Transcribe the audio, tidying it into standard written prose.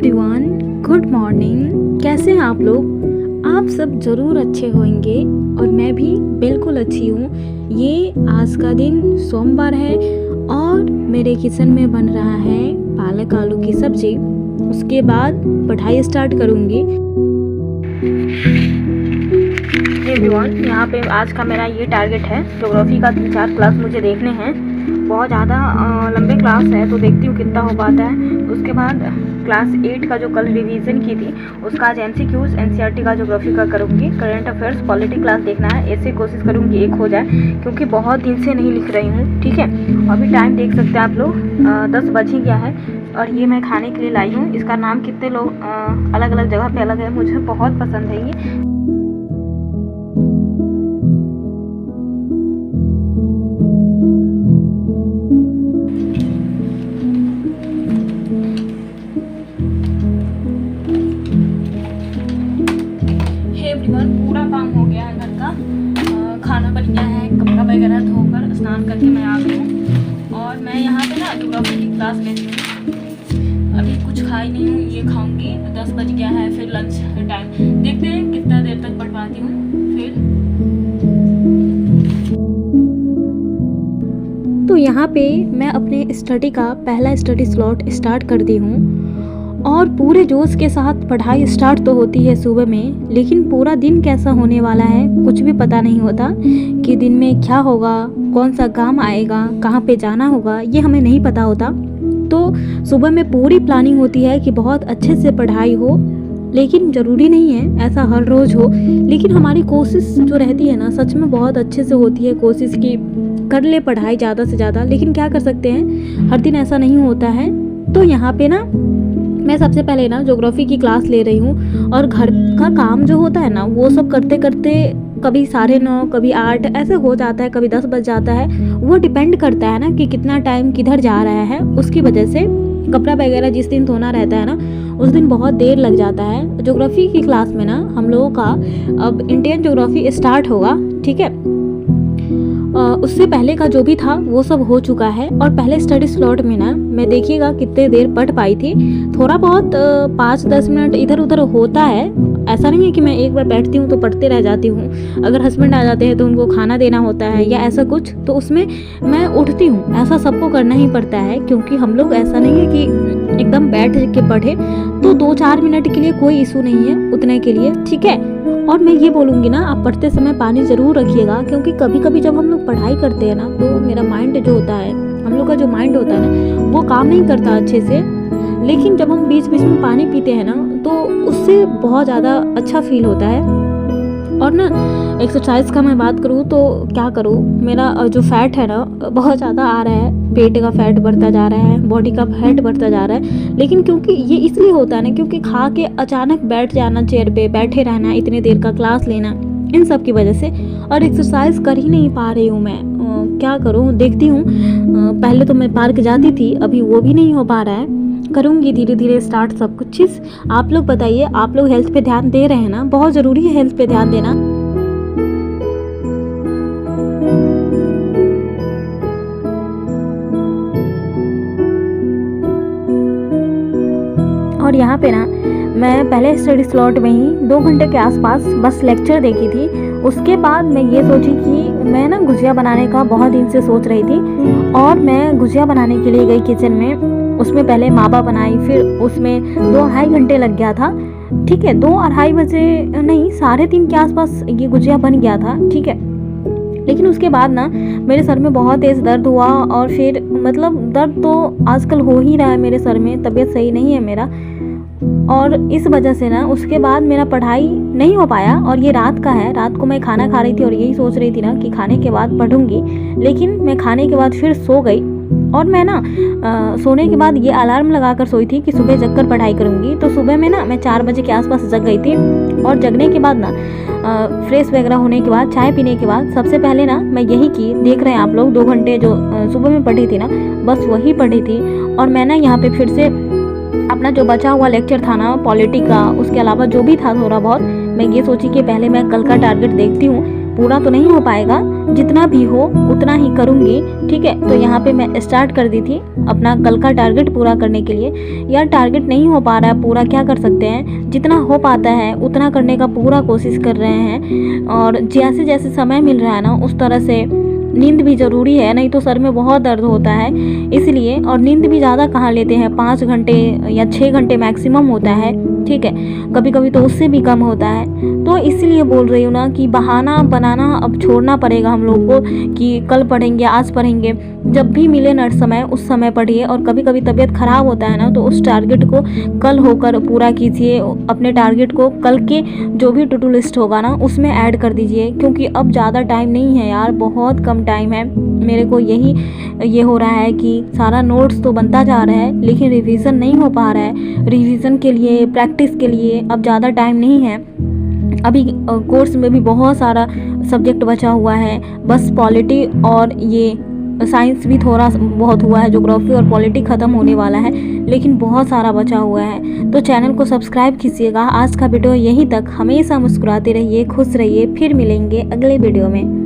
Everyone, good morning. कैसे हैं आप लोग? आप सब ज़रूर अच्छे होंगे और मैं भी बिल्कुल अच्छी हूँ। ये आज का दिन सोमवार है और मेरे किचन में बन रहा है पालक आलू की सब्ज़ी। उसके बाद पढ़ाई स्टार्ट करूँगी। एवरीवन, यहाँ पे आज का मेरा ये टारगेट है। ज्योग्राफी का 3-4 क्लास मुझे देखने हैं। बहुत ज़्यादा लंबे क्लास है तो देखती हूँ कितना हो पाता है। उसके बाद क्लास 8 का जो कल रिवीजन की थी उसका आज MCQs NCERT का ज्योग्राफी का करूँगी। करंट अफेयर्स पॉलिटी क्लास देखना है, ऐसे कोशिश करूँगी एक हो जाए, क्योंकि बहुत दिन से नहीं लिख रही हूँ। ठीक है, अभी टाइम देख सकते हैं आप लोग, 10 बज ही गया है। और ये मैं खाने के लिए लाई हूँ। इसका नाम कितने लोग अलग अलग जगह पे अलग है, मुझे बहुत पसंद है ये। पूरा काम हो गया है घर का, खाना बन गया है, कपड़ा वगैरह धोकर स्नान करके मैं आ गई हूँ। और मैं यहाँ पे ना ज्योग्राफी की क्लास लेती हूँ। अभी कुछ खाई नहीं हूँ, ये खाऊंगी। 10 बज गया है, फिर लंच टाइम। देखते हैं कितना देर तक पढ़ पाती हूँ। फिर तो यहाँ पे मैं अपने स्टडी का पहला स्टडी स्लॉट स्टार्ट कर दी हूँ और पूरे जोश के साथ पढ़ाई स्टार्ट तो होती है सुबह में, लेकिन पूरा दिन कैसा होने वाला है कुछ भी पता नहीं होता कि दिन में क्या होगा, कौन सा काम आएगा, कहाँ पे जाना होगा, ये हमें नहीं पता होता। तो सुबह में पूरी प्लानिंग होती है कि बहुत अच्छे से पढ़ाई हो, लेकिन ज़रूरी नहीं है ऐसा हर रोज़ हो। लेकिन हमारी कोशिश जो रहती है ना, सच में बहुत अच्छे से होती है कोशिश की कर ले पढ़ाई ज़्यादा से ज़्यादा। लेकिन क्या कर सकते हैं, हर दिन ऐसा नहीं होता है। तो यहाँ पे ना मैं सबसे पहले ना ज्योग्राफी की क्लास ले रही हूँ और घर का काम जो होता है ना, वो सब करते करते कभी 9:30 कभी 8 ऐसे हो जाता है, कभी 10 बज जाता है। वो डिपेंड करता है ना कि कितना टाइम किधर जा रहा है। उसकी वजह से कपड़ा वगैरह जिस दिन धोना रहता है ना, उस दिन बहुत देर लग जाता है। ज्योग्राफी की क्लास में ना हम लोगों का अब इंडियन ज्योग्राफी स्टार्ट होगा। ठीक है, उससे पहले का जो भी था वो सब हो चुका है। और पहले स्टडी स्लॉट में ना मैं देखिएगा कितने देर पढ़ पाई थी। थोड़ा बहुत 5-10 मिनट इधर उधर होता है। ऐसा नहीं है कि मैं एक बार बैठती हूँ तो पढ़ते रह जाती हूँ। अगर हस्बैंड आ जाते हैं तो उनको खाना देना होता है या ऐसा कुछ, तो उसमें मैं उठती हूँ। ऐसा सबको करना ही पड़ता है, क्योंकि हम लोग ऐसा नहीं है कि एकदम बैठ के पढ़े। तो 2-4 मिनट के लिए कोई इशू नहीं है, उतने के लिए ठीक है। और मैं ये बोलूँगी ना, आप पढ़ते समय पानी ज़रूर रखिएगा, क्योंकि कभी कभी जब हम लोग पढ़ाई करते हैं ना, तो मेरा माइंड जो होता है, हम लोग का जो माइंड होता है ना, वो काम नहीं करता अच्छे से। लेकिन जब हम बीच बीच में पानी पीते हैं ना, तो उससे बहुत ज़्यादा अच्छा फील होता है। और ना एक्सरसाइज का मैं बात करूँ तो क्या करूँ, मेरा जो फैट है ना बहुत ज़्यादा आ रहा है। पेट का फैट बढ़ता जा रहा है, बॉडी का फैट बढ़ता जा रहा है। लेकिन क्योंकि ये इसलिए होता है ना, क्योंकि खा के अचानक बैठ जाना, चेयर पे बैठे रहना, इतने देर का क्लास लेना, इन सब की वजह से। और एक्सरसाइज कर ही नहीं पा रही हूँ मैं। क्या करूँ, देखती हूँ। पहले तो मैं पार्क जाती थी, अभी वो भी नहीं हो पा रहा है। करूँगी धीरे धीरे स्टार्ट सब कुछ चीज़। आप लोग बताइए, आप लोग हेल्थ पे ध्यान दे रहे हैं ना? बहुत ज़रूरी है हेल्थ पे ध्यान देना। और यहाँ पे ना मैं पहले स्टडी स्लॉट में ही 2 घंटे के आसपास बस लेक्चर देखी थी। उसके बाद मैं ये सोची कि मैं ना गुजिया बनाने का बहुत दिन से सोच रही थी, और मैं गुजिया बनाने के लिए गई किचन में। उसमें पहले मावा बनाई, फिर उसमें 2-2.5 घंटे लग गया था। ठीक है, 2-2:30 बजे नहीं, 3:30 के आसपास ये गुजिया बन गया था। ठीक है, लेकिन उसके बाद ना मेरे सर में बहुत तेज़ दर्द हुआ। और फिर मतलब दर्द तो आजकल हो ही रहा है मेरे सर में, तबीयत सही नहीं है मेरा। और इस वजह से ना उसके बाद मेरा पढ़ाई नहीं हो पाया। और ये रात का है, रात को मैं खाना खा रही थी और यही सोच रही थी ना कि खाने के बाद पढ़ूंगी। लेकिन मैं खाने के बाद फिर सो गई। और मैं ना सोने के बाद ये अलार्म लगाकर सोई थी कि सुबह जगकर पढ़ाई करूँगी। तो सुबह में ना मैं 4 बजे के आसपास जग गई थी। और जगने के बाद ना फ्रेश वगैरह होने के बाद, चाय पीने के बाद, सबसे पहले ना मैं यही की, देख रहे हैं आप लोग, 2 घंटे जो सुबह में पढ़ी थी ना, बस वही पढ़ी थी। और मैं ना यहाँ पे फिर से अपना जो बचा हुआ लेक्चर था ना पॉलिटी का, उसके अलावा जो भी था थोड़ा बहुत, मैं ये सोची कि पहले मैं कल का टारगेट देखती हूँ। पूरा तो नहीं हो पाएगा, जितना भी हो उतना ही करूँगी, ठीक है। तो यहाँ पे मैं स्टार्ट कर दी थी अपना कल का टारगेट पूरा करने के लिए। यार टारगेट नहीं हो पा रहा है पूरा, क्या कर सकते हैं, जितना हो पाता है उतना करने का पूरा कोशिश कर रहे हैं। और जैसे जैसे समय मिल रहा है ना, उस तरह से नींद भी ज़रूरी है, नहीं तो सर में बहुत दर्द होता है इसलिए। और नींद भी ज़्यादा कहाँ लेते हैं, 5 घंटे या 6 घंटे मैक्सिमम होता है, ठीक है। कभी कभी तो उससे भी कम होता है। तो इसलिए बोल रही हूँ ना कि बहाना बनाना अब छोड़ना पड़ेगा हम लोग को कि कल पढ़ेंगे, आज पढ़ेंगे। जब भी मिले ना समय, उस समय पढ़िए। और कभी कभी तबीयत ख़राब होता है ना, तो उस टारगेट को कल होकर पूरा कीजिए। अपने टारगेट को कल के जो भी टू डू लिस्ट होगा ना, उसमें ऐड कर दीजिए, क्योंकि अब ज़्यादा टाइम नहीं है यार, बहुत कम टाइम है। मेरे को यही ये हो रहा है कि सारा नोट्स तो बनता जा रहा है लेकिन रिवीजन नहीं हो पा रहा है। रिवीजन के लिए, प्रैक्टिस के लिए अब ज़्यादा टाइम नहीं है। अभी कोर्स में भी बहुत सारा सब्जेक्ट बचा हुआ है, बस पॉलिटी और ये साइंस भी थोड़ा बहुत हुआ है, ज्योग्राफी और पॉलिटी ख़त्म होने वाला है, लेकिन बहुत सारा बचा हुआ है। तो चैनल को सब्सक्राइब कीजिएगा। आज का वीडियो यहीं तक। हमेशा मुस्कुराते रहिए, खुश रहिए, फिर मिलेंगे अगले वीडियो में।